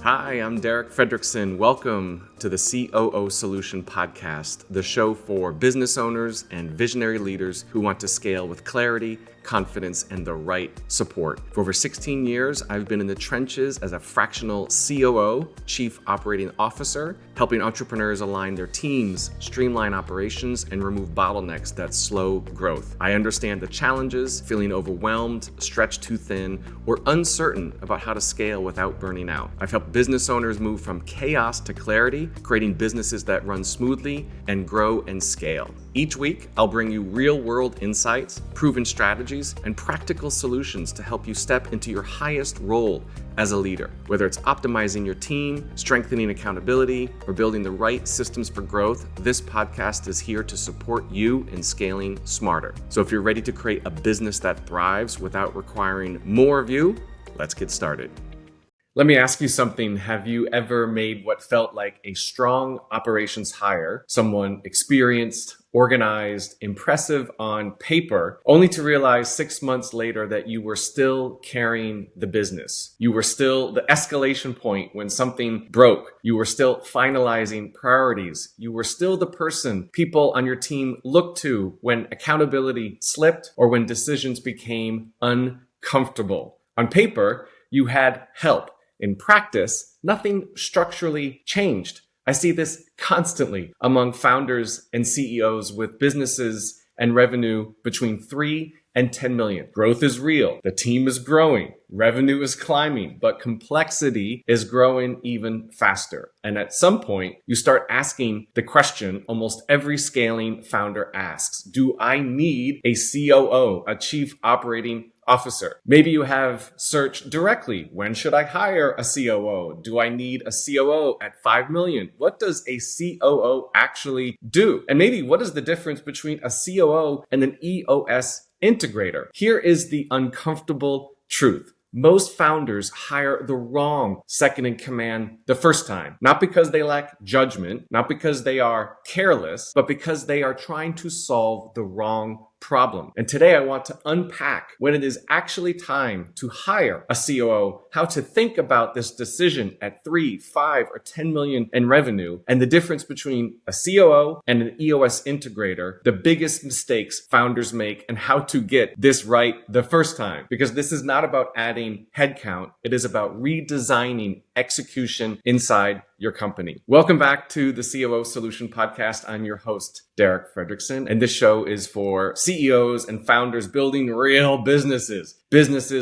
Hi, I'm Derek Fredrickson. Welcome to the COO Solution Podcast, the show for business owners and visionary leaders who want to scale with clarity, confidence, and the right support. For over 16 years, I've been in the trenches as a fractional COO, Chief Operating Officer, helping entrepreneurs align their teams, streamline operations, and remove bottlenecks that slow growth. I understand the challenges, feeling overwhelmed, stretched too thin, or uncertain about how to scale without burning out. I've helped business owners move from chaos to clarity, creating businesses that run smoothly and grow and scale. Each week, I'll bring you real-world insights, proven strategies, and practical solutions to help you step into your highest role as a leader. Whether it's optimizing your team, strengthening accountability, or building the right systems for growth, this podcast is here to support you in scaling smarter. So if you're ready to create a business that thrives without requiring more of you, let's get started. Let me ask you something. Have you ever made what felt like a strong operations hire, someone experienced, organized, impressive on paper, only to realize 6 months later that you were still carrying the business? You were still the escalation point when something broke. You were still finalizing priorities. You were still the person people on your team looked to when accountability slipped or when decisions became uncomfortable. On paper, you had help. In practice, nothing structurally changed. I see this constantly among founders and CEOs with businesses and revenue between 3 and 10 million. Growth is real. The team is growing. Revenue is climbing, but complexity is growing even faster. And at some point, you start asking the question almost every scaling founder asks: do I need a COO, a Chief Operating Officer? Maybe you have searched directly. When should I hire a COO? Do I need a COO at 5 million? What does a COO actually do? And maybe what is the difference between a COO and an EOS integrator? Here is the uncomfortable truth. Most founders hire the wrong second in command the first time, not because they lack judgment, not because they are careless, but because they are trying to solve the wrong problem. And today I want to unpack when it is actually time to hire a COO, how to think about this decision at 3, 5, or 10 million in revenue, and the difference between a COO and an EOS integrator, the biggest mistakes founders make, and how to get this right the first time. Because this is not about adding headcount, it is about redesigning execution inside your company. Welcome back to the COO Solution Podcast. I'm your host, Derek Fredrickson, and this show is for CEOs and founders building real businesses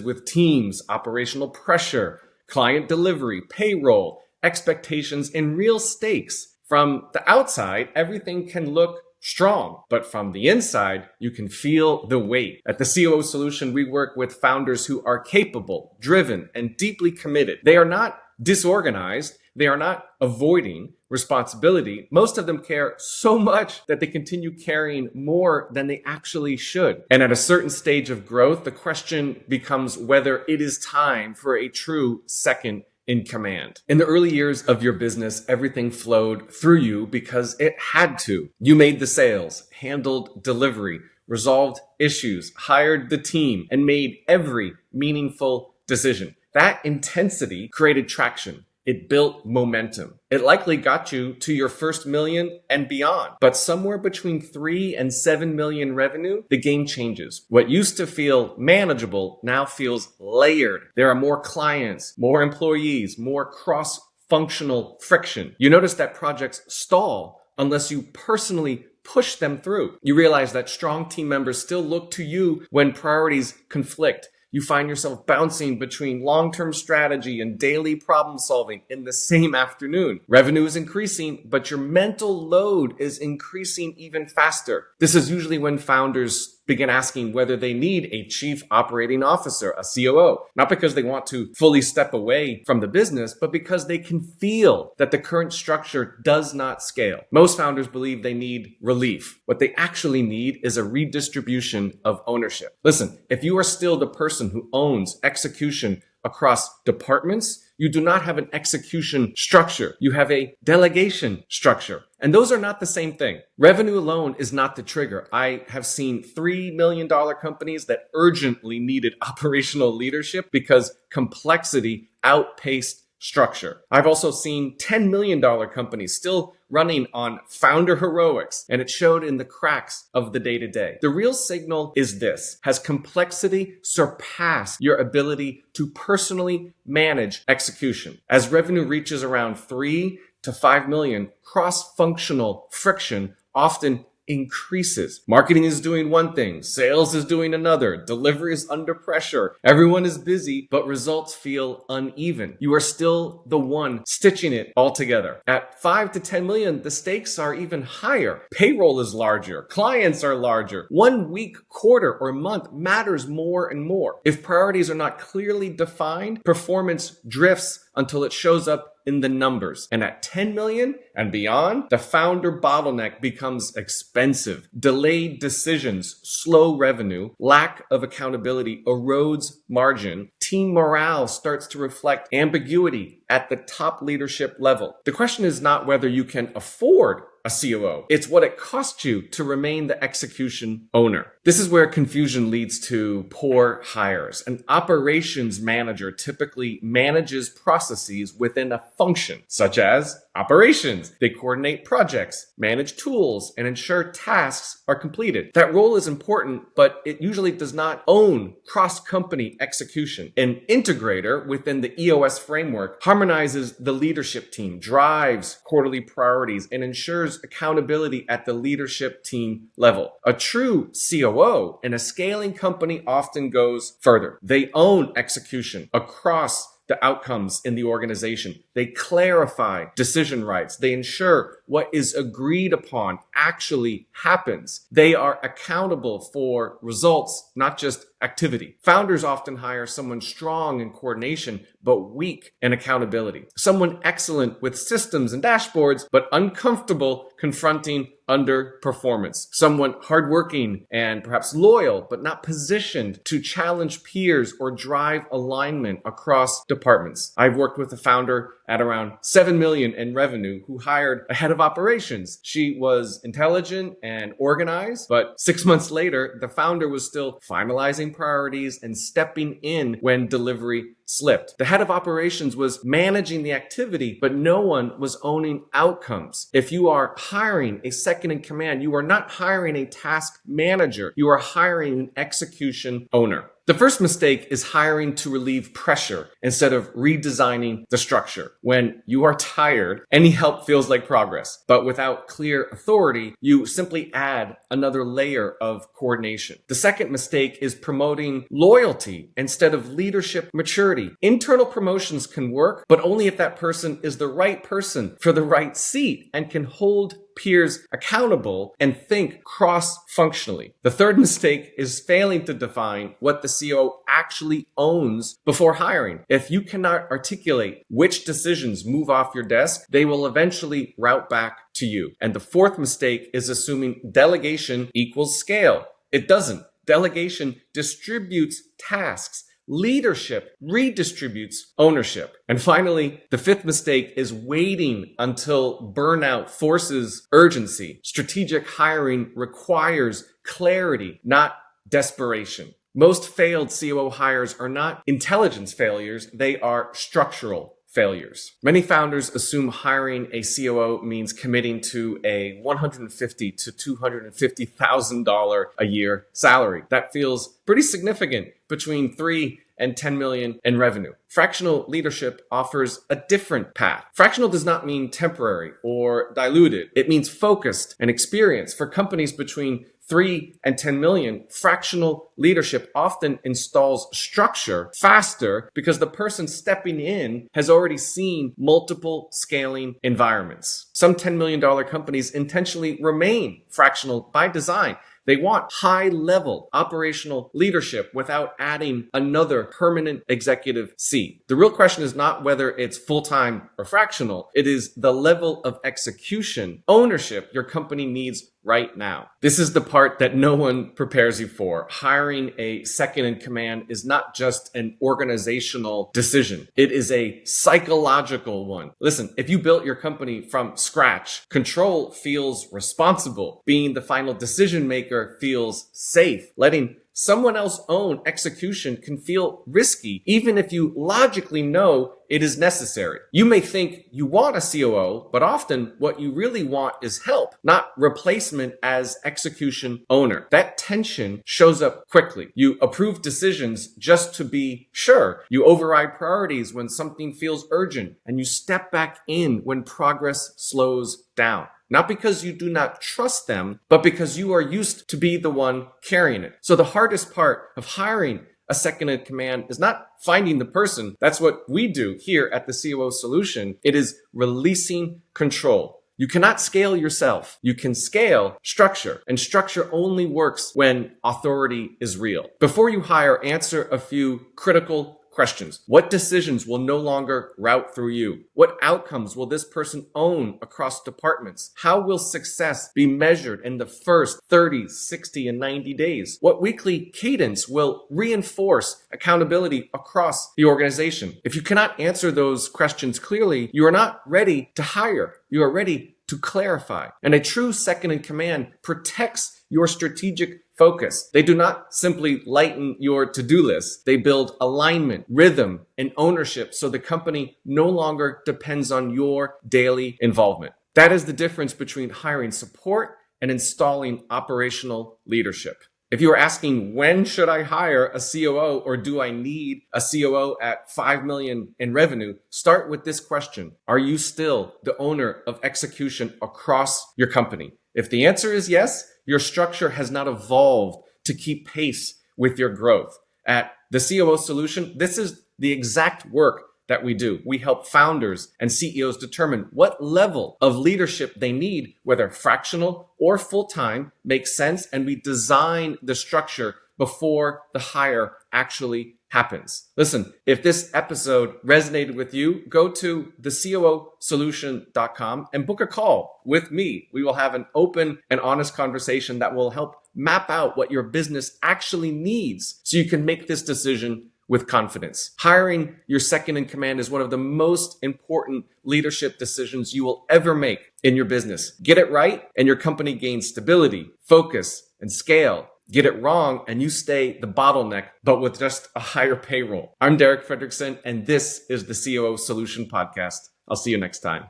with teams, operational pressure, client delivery, payroll, expectations, and real stakes. From the outside, everything can look strong, but from the inside, you can feel the weight. At the COO Solution, we work with founders who are capable, driven, and deeply committed. They are not disorganized. They are not avoiding responsibility. Most of them care so much that they continue carrying more than they actually should. And at a certain stage of growth, the question becomes whether it is time for a true second in command. In the early years of your business, everything flowed through you because it had to. You made the sales, handled delivery, resolved issues, hired the team, and made every meaningful decision. That intensity created traction. It built momentum. It likely got you to your first million and beyond. But somewhere between 3 and 7 million revenue, the game changes. What used to feel manageable now feels layered. There are more clients, more employees, more cross-functional friction. You notice that projects stall unless you personally push them through. You realize that strong team members still look to you when priorities conflict. You find yourself bouncing between long-term strategy and daily problem solving in the same afternoon. Revenue is increasing, but your mental load is increasing even faster. This is usually when founders begin asking whether they need a chief operating officer, a COO, not because they want to fully step away from the business, but because they can feel that the current structure does not scale. Most founders believe they need relief. What they actually need is a redistribution of ownership. Listen, if you are still the person who owns execution across departments, you do not have an execution structure. You have a delegation structure. And those are not the same thing. Revenue alone is not the trigger. I have seen $3 million companies that urgently needed operational leadership because complexity outpaced structure. I've also seen $10 million companies still running on founder heroics, and it showed in the cracks of the day-to-day. The real signal is this: has complexity surpassed your ability to personally manage execution? As revenue reaches around 3 to 5 million, cross-functional friction often increases. Marketing is doing one thing, sales is doing another, delivery is under pressure, everyone is busy, but results feel uneven. You are still the one stitching it all together. At 5 to 10 million, the stakes are even higher. Payroll is larger, clients are larger. 1 week, quarter, or month matters more and more. If priorities are not clearly defined, performance drifts until it shows up in the numbers. And at 10 million and beyond, the founder bottleneck becomes expensive. Delayed decisions, slow revenue, lack of accountability erodes margin. Team morale starts to reflect ambiguity at the top leadership level. The question is not whether you can afford a COO. It's what it costs you to remain the execution owner. This is where confusion leads to poor hires. An operations manager typically manages processes within a function, such as operations. They coordinate projects, manage tools, and ensure tasks are completed. That role is important, but it usually does not own cross-company execution. An integrator within the EOS framework harmonizes the leadership team, drives quarterly priorities, and ensures accountability at the leadership team level. A true COO in a scaling company often goes further. They own execution across the outcomes in the organization. They clarify decision rights. They ensure what is agreed upon actually happens. They are accountable for results, not just activity. Founders often hire someone strong in coordination, but weak in accountability. Someone excellent with systems and dashboards, but uncomfortable confronting underperformance. Someone hardworking and perhaps loyal, but not positioned to challenge peers or drive alignment across departments. I've worked with a founder at around 7 million in revenue who hired a head of operations. She was intelligent and organized, but 6 months later, the founder was still finalizing priorities and stepping in when delivery slipped. The head of operations was managing the activity, but no one was owning outcomes. If you are hiring a second in command, you are not hiring a task manager. You are hiring an execution owner. The first mistake is hiring to relieve pressure instead of redesigning the structure. When you are tired, any help feels like progress, but without clear authority, you simply add another layer of coordination. The second mistake is promoting loyalty instead of leadership maturity. Internal promotions can work, but only if that person is the right person for the right seat and can hold peers accountable and think cross-functionally. The third mistake is failing to define what the COO actually owns before hiring. If you cannot articulate which decisions move off your desk, they will eventually route back to you. And the fourth mistake is assuming delegation equals scale. It doesn't. Delegation distributes tasks. Leadership redistributes ownership. And finally, the fifth mistake is waiting until burnout forces urgency. Strategic hiring requires clarity, not desperation. Most failed COO hires are not intelligence failures, they are structural failures. Many founders assume hiring a COO means committing to a $150,000 to $250,000 a year salary. That feels pretty significant between 3 and 10 million in revenue. Fractional leadership offers a different path. Fractional does not mean temporary or diluted. It means focused and experienced. For companies between 3 and 10 million, fractional leadership often installs structure faster because the person stepping in has already seen multiple scaling environments. Some $10 million companies intentionally remain fractional by design. They want high-level operational leadership without adding another permanent executive seat. The real question is not whether it's full-time or fractional. It is the level of execution, ownership your company needs right now. This is the part that no one prepares you for. Hiring a second in command is not just an organizational decision. It is a psychological one. Listen, if you built your company from scratch, control feels responsible. Being the final decision maker feels safe. Letting Someone else's own execution can feel risky, even if you logically know it is necessary. You may think you want a COO, but often what you really want is help, not replacement as execution owner. That tension shows up quickly. You approve decisions just to be sure. You override priorities when something feels urgent, and you step back in when progress slows down. Not because you do not trust them, but because you are used to be the one carrying it. So the hardest part of hiring a second in command is not finding the person. That's what we do here at the COO Solution. It is releasing control. You cannot scale yourself. You can scale structure, and structure only works when authority is real. Before you hire, answer a few critical questions. What decisions will no longer route through you? What outcomes will this person own across departments? How will success be measured in the first 30, 60, and 90 days? What weekly cadence will reinforce accountability across the organization? If you cannot answer those questions clearly, you are not ready to hire. You are ready to clarify. And a true second in command protects your strategic focus. They do not simply lighten your to-do list. They build alignment, rhythm, and ownership so the company no longer depends on your daily involvement. That is the difference between hiring support and installing operational leadership. If you are asking, when should I hire a COO, or do I need a COO at 5 million in revenue? Start with this question. Are you still the owner of execution across your company? If the answer is yes, your structure has not evolved to keep pace with your growth. At the COO Solution, this is the exact work that we do. We help founders and CEOs determine what level of leadership they need, whether fractional or full-time makes sense, and we design the structure before the hire actually happens. Listen, if this episode resonated with you, go to thecoosolution.com and book a call with me. We will have an open and honest conversation that will help map out what your business actually needs so you can make this decision with confidence. Hiring your second in command is one of the most important leadership decisions you will ever make in your business. Get it right, and your company gains stability, focus, and scale. Get it wrong, and you stay the bottleneck, but with just a higher payroll. I'm Derek Fredrickson, and this is the COO Solution Podcast. I'll see you next time.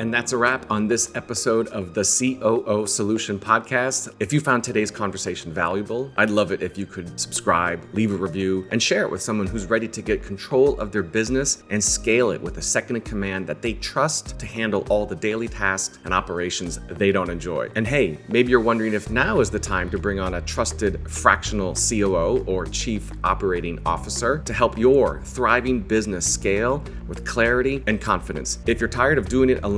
And that's a wrap on this episode of the COO Solution Podcast. If you found today's conversation valuable, I'd love it if you could subscribe, leave a review, and share it with someone who's ready to get control of their business and scale it with a second in command that they trust to handle all the daily tasks and operations they don't enjoy. And hey, maybe you're wondering if now is the time to bring on a trusted fractional COO or Chief Operating Officer to help your thriving business scale with clarity and confidence. If you're tired of doing it alone,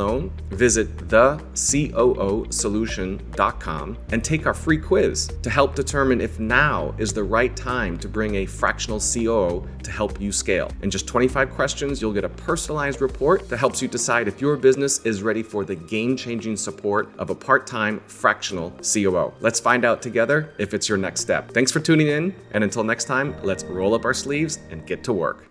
visit thecoosolution.com and take our free quiz to help determine if now is the right time to bring a fractional COO to help you scale. In just 25 questions, you'll get a personalized report that helps you decide if your business is ready for the game-changing support of a part-time fractional COO. Let's find out together if it's your next step. Thanks for tuning in, and until next time, let's roll up our sleeves and get to work.